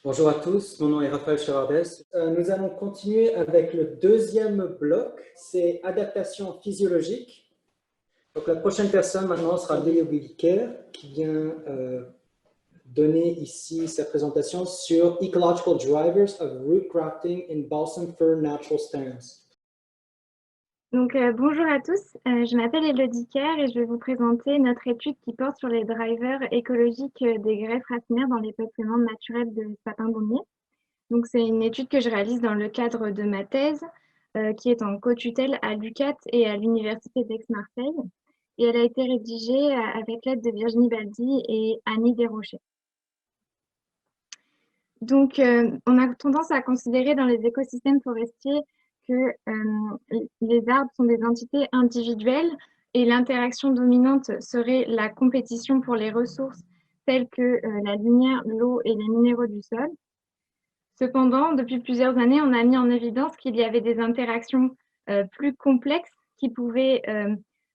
Bonjour à tous, mon nom est Raphaël Charabès. Nous allons continuer avec le deuxième bloc, c'est adaptation physiologique. Donc la prochaine personne maintenant sera Leo Guilker qui vient donner ici sa présentation sur Ecological Drivers of Root Grafting in Balsam Fir Natural Stands. Bonjour à tous, je m'appelle Elodie Kerr et je vais vous présenter notre étude qui porte sur les drivers écologiques des greffes racinaires dans les peuplements naturels de sapins baumiers. Donc, c'est une étude que je réalise dans le cadre de ma thèse, qui est en co-tutelle à l'UQAT et à l'Université d'Aix-Marseille. Et elle a été rédigée avec l'aide de Virginie Baldi et Annie Desrochers. On a tendance à considérer dans les écosystèmes forestiers que les arbres sont des entités individuelles et l'interaction dominante serait la compétition pour les ressources telles que la lumière, l'eau et les minéraux du sol. Cependant, depuis plusieurs années, on a mis en évidence qu'il y avait des interactions plus complexes qui pouvaient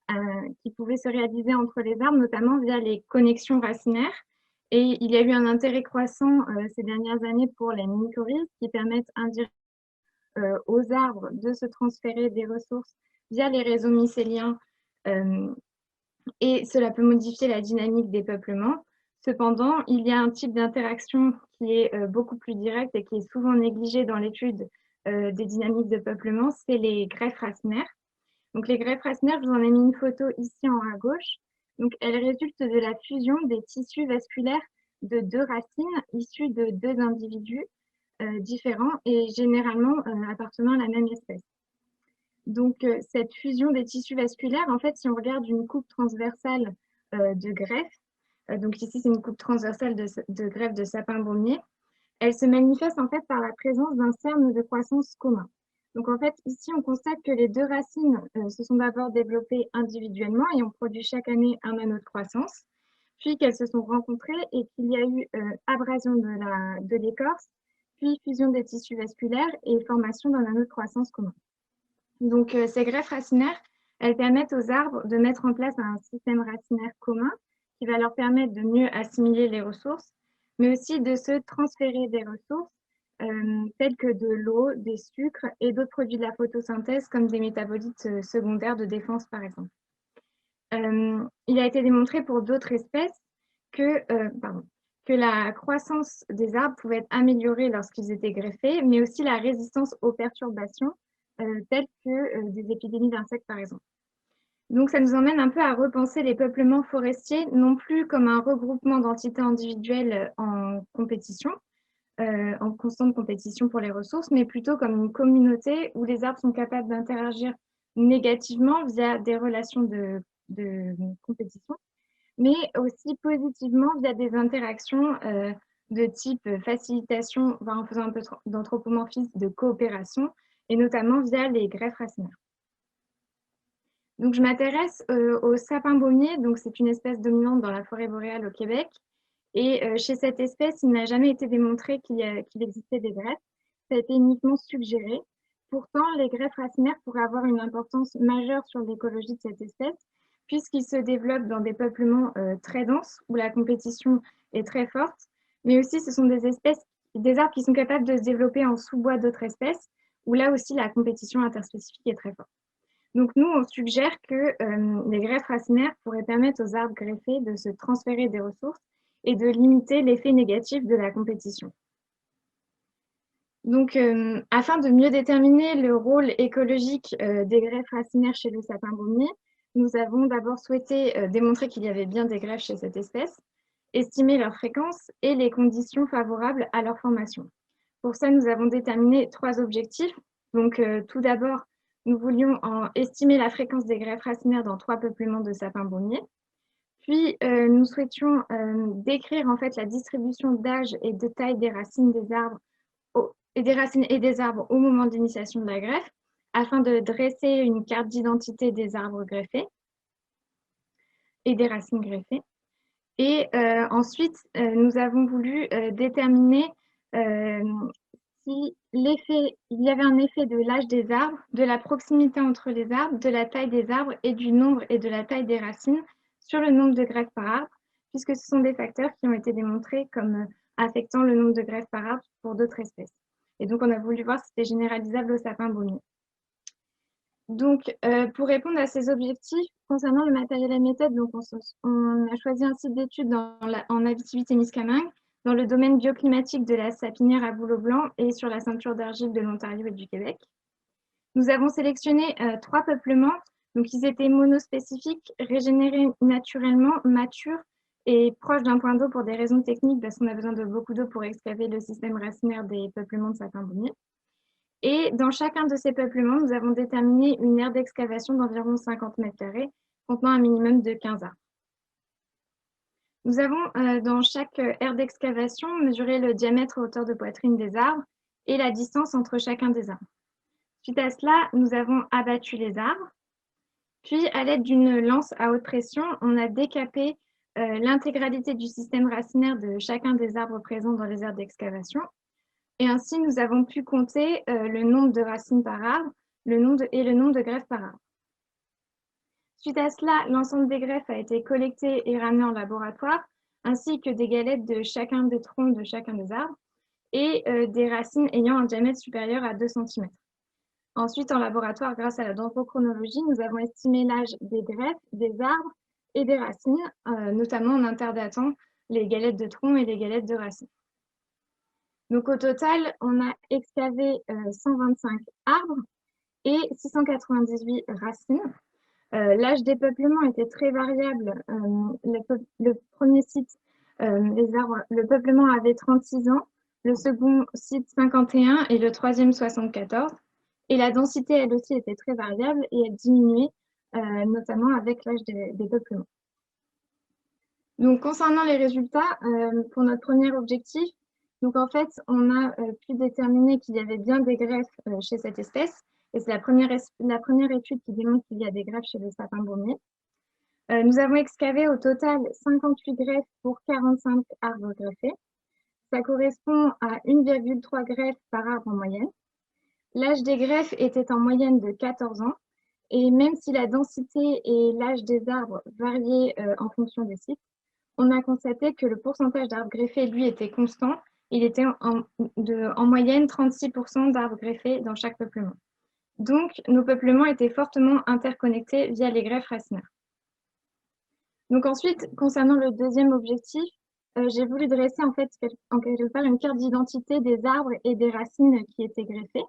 se réaliser entre les arbres, notamment via les connexions racinaires. Et il y a eu un intérêt croissant ces dernières années pour les mycorhizes qui permettent indirectement aux arbres de se transférer des ressources via les réseaux mycéliens et cela peut modifier la dynamique des peuplements. Cependant, il y a un type d'interaction qui est beaucoup plus direct et qui est souvent négligé dans l'étude des dynamiques de peuplement, c'est les greffes racinaires. Donc les greffes racinaires, je vous en ai mis une photo ici en haut à gauche. Donc elles résultent de la fusion des tissus vasculaires de deux racines issues de deux individus différents et généralement appartenant à la même espèce. Cette fusion des tissus vasculaires, en fait, si on regarde une coupe transversale de greffe, donc ici, c'est une coupe transversale de greffe de sapin baumier, elle se manifeste en fait par la présence d'un cerne de croissance commun. Donc en fait, ici, on constate que les deux racines se sont d'abord développées individuellement et ont produit chaque année un anneau de croissance, puis qu'elles se sont rencontrées et qu'il y a eu abrasion de l'écorce, puis fusion des tissus vasculaires et formation d'un anneau de croissance commun. Ces greffes racinaires, elles permettent aux arbres de mettre en place un système racinaire commun qui va leur permettre de mieux assimiler les ressources, mais aussi de se transférer des ressources telles que de l'eau, des sucres et d'autres produits de la photosynthèse comme des métabolites secondaires de défense, par exemple. Il a été démontré pour d'autres espèces que la croissance des arbres pouvait être améliorée lorsqu'ils étaient greffés, mais aussi la résistance aux perturbations telles que des épidémies d'insectes, par exemple. Donc, ça nous emmène un peu à repenser les peuplements forestiers, non plus comme un regroupement d'entités individuelles en compétition, en constante compétition pour les ressources, mais plutôt comme une communauté où les arbres sont capables d'interagir négativement via des relations de compétition, mais aussi positivement via des interactions de type facilitation, en faisant un peu d'anthropomorphisme, de coopération, et notamment via les greffes racinaires. Donc, je m'intéresse au sapin baumier, donc c'est une espèce dominante dans la forêt boréale au Québec. Et chez cette espèce, il n'a jamais été démontré qu'il existait des greffes. Ça a été uniquement suggéré. Pourtant, les greffes racinaires pourraient avoir une importance majeure sur l'écologie de cette espèce, puisqu'ils se développent dans des peuplements très denses, où la compétition est très forte, mais aussi ce sont des arbres qui sont capables de se développer en sous-bois d'autres espèces, où là aussi la compétition interspécifique est très forte. Donc nous, on suggère que les greffes racinaires pourraient permettre aux arbres greffés de se transférer des ressources et de limiter l'effet négatif de la compétition. Afin de mieux déterminer le rôle écologique des greffes racinaires chez le sapin baumier, nous avons d'abord souhaité démontrer qu'il y avait bien des greffes chez cette espèce, estimer leur fréquence et les conditions favorables à leur formation. Pour ça, nous avons déterminé 3 objectifs. Tout d'abord, nous voulions estimer la fréquence des greffes racinaires dans 3 peuplements de sapins baumiers. Puis, nous souhaitions décrire en fait la distribution d'âge et de taille des racines des arbres et des arbres au moment d'initiation de la greffe, afin de dresser une carte d'identité des arbres greffés et des racines greffées. Et ensuite, nous avons voulu déterminer si il y avait un effet de l'âge des arbres, de la proximité entre les arbres, de la taille des arbres et du nombre et de la taille des racines sur le nombre de greffes par arbre, puisque ce sont des facteurs qui ont été démontrés comme affectant le nombre de greffes par arbre pour d'autres espèces. Et donc, on a voulu voir si c'était généralisable au sapin baumier. Donc, pour répondre à ces objectifs, concernant le matériel et méthode, donc on a choisi un site d'études en Abitibi-Témiscamingue, dans le domaine bioclimatique de la sapinière à bouleau blanc et sur la ceinture d'argile de l'Ontario et du Québec. Nous avons sélectionné 3 peuplements, donc ils étaient monospécifiques, régénérés naturellement, matures et proches d'un point d'eau pour des raisons techniques, parce qu'on a besoin de beaucoup d'eau pour excaver le système racinaire des peuplements de sapin baumier. Et dans chacun de ces peuplements, nous avons déterminé une aire d'excavation d'environ 50 mètres carrés, contenant un minimum de 15 arbres. Nous avons, dans chaque aire d'excavation, mesuré le diamètre et hauteur de poitrine des arbres et la distance entre chacun des arbres. Suite à cela, nous avons abattu les arbres. Puis, à l'aide d'une lance à haute pression, on a décapé l'intégralité du système racinaire de chacun des arbres présents dans les aires d'excavation. Et ainsi, nous avons pu compter le nombre de racines par arbre et le nombre de greffes par arbre. Suite à cela, l'ensemble des greffes a été collecté et ramené en laboratoire, ainsi que des galettes de chacun des troncs de chacun des arbres et des racines ayant un diamètre supérieur à 2 cm. Ensuite, en laboratoire, grâce à la dendrochronologie, nous avons estimé l'âge des greffes, des arbres et des racines, notamment en interdatant les galettes de tronc et les galettes de racines. Donc au total, on a excavé 125 arbres et 698 racines. L'âge des peuplements était très variable. Le premier site, le peuplement avait 36 ans, le second site 51 et le troisième 74. Et la densité, elle aussi, était très variable et elle diminuait, notamment avec l'âge des peuplements. Donc, concernant les résultats, pour notre premier objectif, donc en fait, on a pu déterminer qu'il y avait bien des greffes chez cette espèce. Et c'est la première étude qui démontre qu'il y a des greffes chez les sapins baumiers. Nous avons excavé au total 58 greffes pour 45 arbres greffés. Ça correspond à 1,3 greffes par arbre en moyenne. L'âge des greffes était en moyenne de 14 ans. Et même si la densité et l'âge des arbres variaient en fonction des sites, on a constaté que le pourcentage d'arbres greffés, lui, était constant. Il était en moyenne 36% d'arbres greffés dans chaque peuplement. Donc, nos peuplements étaient fortement interconnectés via les greffes racinaires. Donc ensuite, concernant le deuxième objectif, j'ai voulu dresser en fait en quelque part une carte d'identité des arbres et des racines qui étaient greffés.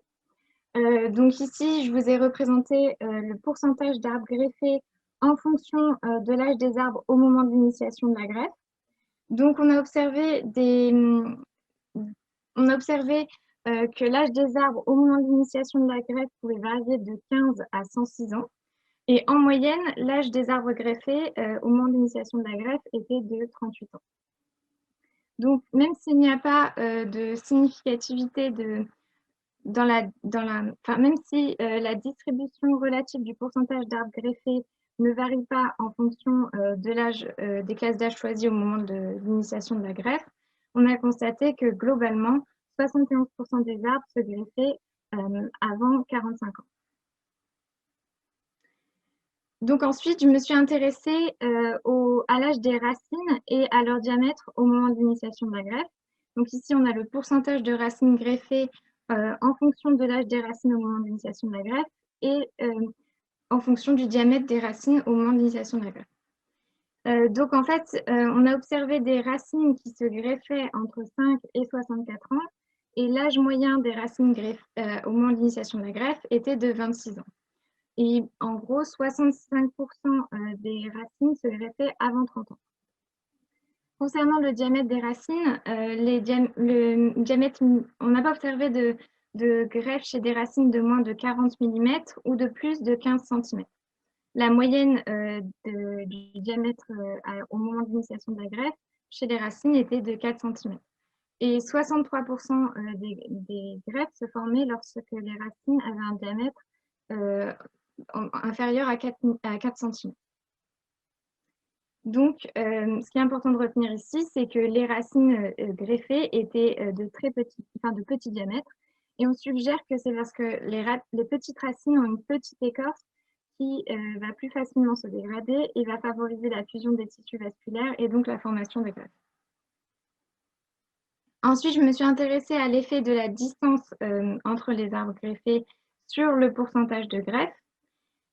Donc ici, je vous ai représenté le pourcentage d'arbres greffés en fonction de l'âge des arbres au moment de l'initiation de la greffe. Donc on a observé que l'âge des arbres au moment de l'initiation de la greffe pouvait varier de 15 à 106 ans. Et en moyenne, l'âge des arbres greffés au moment de l'initiation de la greffe était de 38 ans. Donc, même s'il n'y a pas de significativité même si la distribution relative du pourcentage d'arbres greffés ne varie pas en fonction de l'âge des classes d'âge choisies au moment de l'initiation de la greffe, on a constaté que globalement, 71% des arbres se greffaient avant 45 ans. Donc ensuite, je me suis intéressée à l'âge des racines et à leur diamètre au moment de l'initiation de la greffe. Donc ici, on a le pourcentage de racines greffées en fonction de l'âge des racines au moment de l'initiation de la greffe et en fonction du diamètre des racines au moment de l'initiation de la greffe. Donc en fait, on a observé des racines qui se greffaient entre 5 et 64 ans et l'âge moyen des racines au moment de l'initiation de la greffe était de 26 ans. Et en gros, 65% des racines se greffaient avant 30 ans. Concernant le diamètre des racines, le diamètre, on n'a pas observé de greffe chez des racines de moins de 40 mm ou de plus de 15 cm. La moyenne du diamètre au moment de l'initiation de la greffe chez les racines était de 4 cm. Et 63% des greffes se formaient lorsque les racines avaient un diamètre inférieur à 4 cm. Donc, ce qui est important de retenir ici, c'est que les racines greffées étaient de petits diamètres. Et on suggère que c'est parce que les petites racines ont une petite écorce qui va plus facilement se dégrader et va favoriser la fusion des tissus vasculaires et donc la formation des greffes. Ensuite, je me suis intéressée à l'effet de la distance entre les arbres greffés sur le pourcentage de greffe.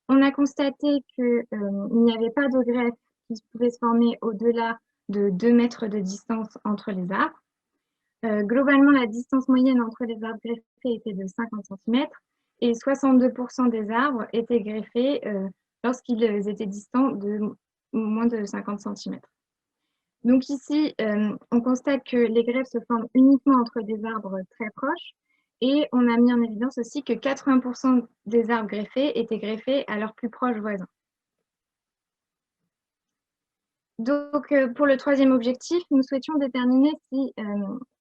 On a constaté qu'il n'y avait pas de greffe qui pouvait se former au-delà de 2 mètres de distance entre les arbres. Globalement, la distance moyenne entre les arbres greffés était de 50 cm et 62% des arbres étaient greffés lorsqu'ils étaient distants de moins de 50 cm. Donc ici, on constate que les greffes se forment uniquement entre des arbres très proches et on a mis en évidence aussi que 80% des arbres greffés étaient greffés à leurs plus proches voisins. Donc, pour le troisième objectif, nous souhaitions déterminer si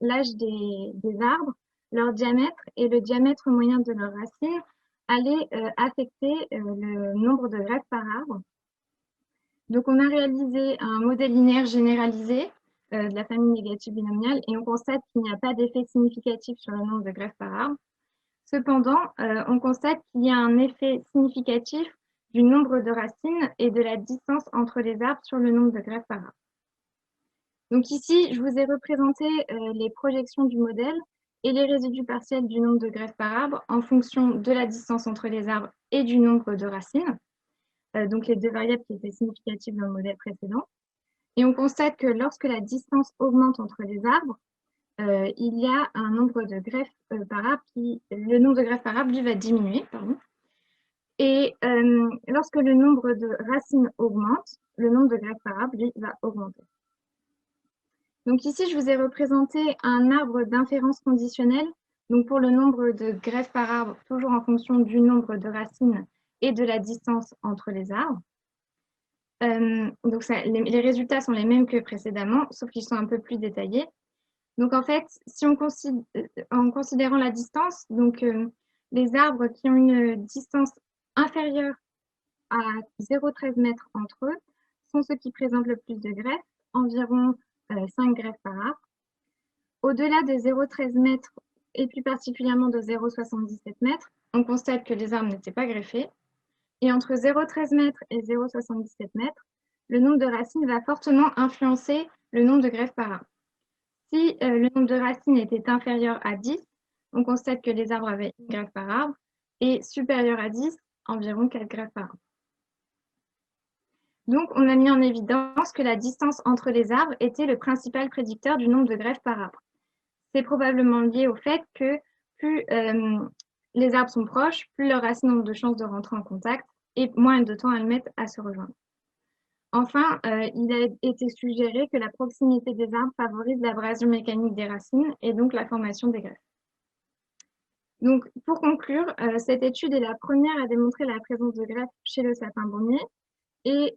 l'âge des arbres, leur diamètre et le diamètre moyen de leurs racines allaient affecter le nombre de greffes par arbre. Donc, on a réalisé un modèle linéaire généralisé de la famille négative binomiale et on constate qu'il n'y a pas d'effet significatif sur le nombre de greffes par arbre. Cependant, on constate qu'il y a un effet significatif du nombre de racines et de la distance entre les arbres sur le nombre de greffes par arbre. Donc ici, je vous ai représenté les projections du modèle et les résidus partiels du nombre de greffes par arbre en fonction de la distance entre les arbres et du nombre de racines, donc les deux variables qui étaient significatives dans le modèle précédent. Et on constate que lorsque la distance augmente entre les arbres, il y a un nombre de greffes par arbre le nombre de greffes par arbre, lui, va diminuer. Pardon. Et lorsque le nombre de racines augmente, le nombre de greffes par arbre, lui, va augmenter. Donc ici, je vous ai représenté un arbre d'inférence conditionnelle. Donc pour le nombre de greffes par arbre, toujours en fonction du nombre de racines et de la distance entre les arbres. Donc les résultats sont les mêmes que précédemment, sauf qu'ils sont un peu plus détaillés. Donc en fait, si on en considérant la distance, donc les arbres qui ont une distance inférieure à 0,13 m entre eux sont ceux qui présentent le plus de greffes, environ 5 greffes par arbre. Au-delà de 0,13 m et plus particulièrement de 0,77 m, on constate que les arbres n'étaient pas greffés. Et entre 0,13 m et 0,77 m, le nombre de racines va fortement influencer le nombre de greffes par arbre. Si le nombre de racines était inférieur à 10, on constate que les arbres avaient une greffe par arbre et supérieur à 10, environ 4 greffes par arbre. Donc, on a mis en évidence que la distance entre les arbres était le principal prédicteur du nombre de greffes par arbre. C'est probablement lié au fait que plus les arbres sont proches, plus leurs racines ont de chances de rentrer en contact et moins de temps elles mettent à se rejoindre. Enfin, il a été suggéré que la proximité des arbres favorise l'abrasion mécanique des racines et donc la formation des greffes. Donc, pour conclure, cette étude est la première à démontrer la présence de greffes chez le sapin baumier et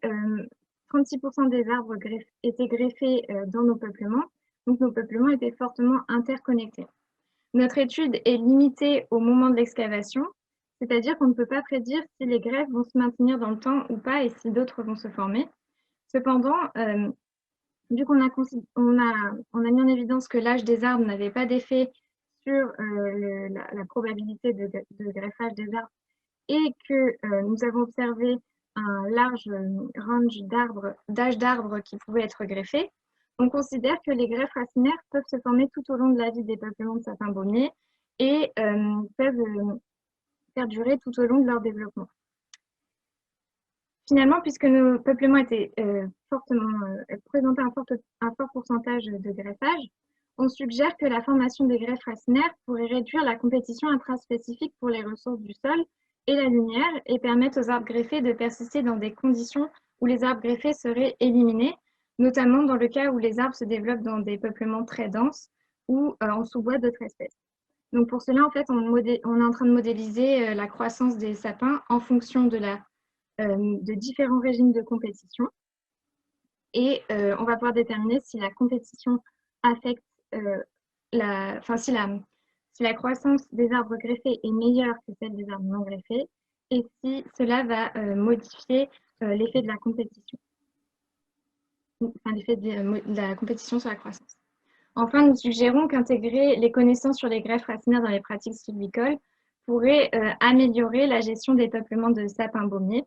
36% des arbres étaient greffés dans nos peuplements. Donc, nos peuplements étaient fortement interconnectés. Notre étude est limitée au moment de l'excavation, c'est-à-dire qu'on ne peut pas prédire si les greffes vont se maintenir dans le temps ou pas et si d'autres vont se former. Cependant, vu qu'on a mis en évidence que l'âge des arbres n'avait pas d'effet sur la probabilité de greffage des arbres et que nous avons observé un large range d'âge d'arbres qui pouvaient être greffés, on considère que les greffes racinaires peuvent se former tout au long de la vie des peuplements de sapins baumiers et peuvent perdurer tout au long de leur développement. Finalement, puisque nos peuplements étaient présentaient un fort pourcentage de greffage, on suggère que la formation des greffes racinaires pourrait réduire la compétition intraspécifique pour les ressources du sol et la lumière et permettre aux arbres greffés de persister dans des conditions où les arbres greffés seraient éliminés, notamment dans le cas où les arbres se développent dans des peuplements très denses ou en sous-bois d'autres espèces. Donc pour cela, en fait, on est en train de modéliser la croissance des sapins en fonction de différents régimes de compétition. Et on va pouvoir déterminer si la compétition affecte, si la croissance des arbres greffés est meilleure que celle des arbres non greffés et si cela va modifier l'effet de la compétition. Enfin, l'effet de la compétition sur la croissance. Enfin, nous suggérons qu'intégrer les connaissances sur les greffes racinaires dans les pratiques sylvicoles pourrait améliorer la gestion des peuplements de sapins baumiers,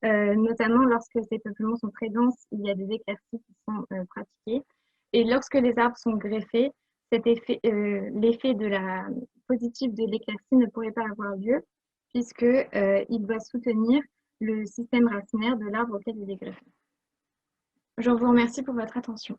notamment lorsque ces peuplements sont très denses, il y a des éclaircies qui sont pratiquées. Et lorsque les arbres sont greffés, l'effet positif de l'éclaircie ne pourrait pas avoir lieu puisque il doit soutenir le système racinaire de l'arbre auquel il est greffé. Je vous remercie pour votre attention.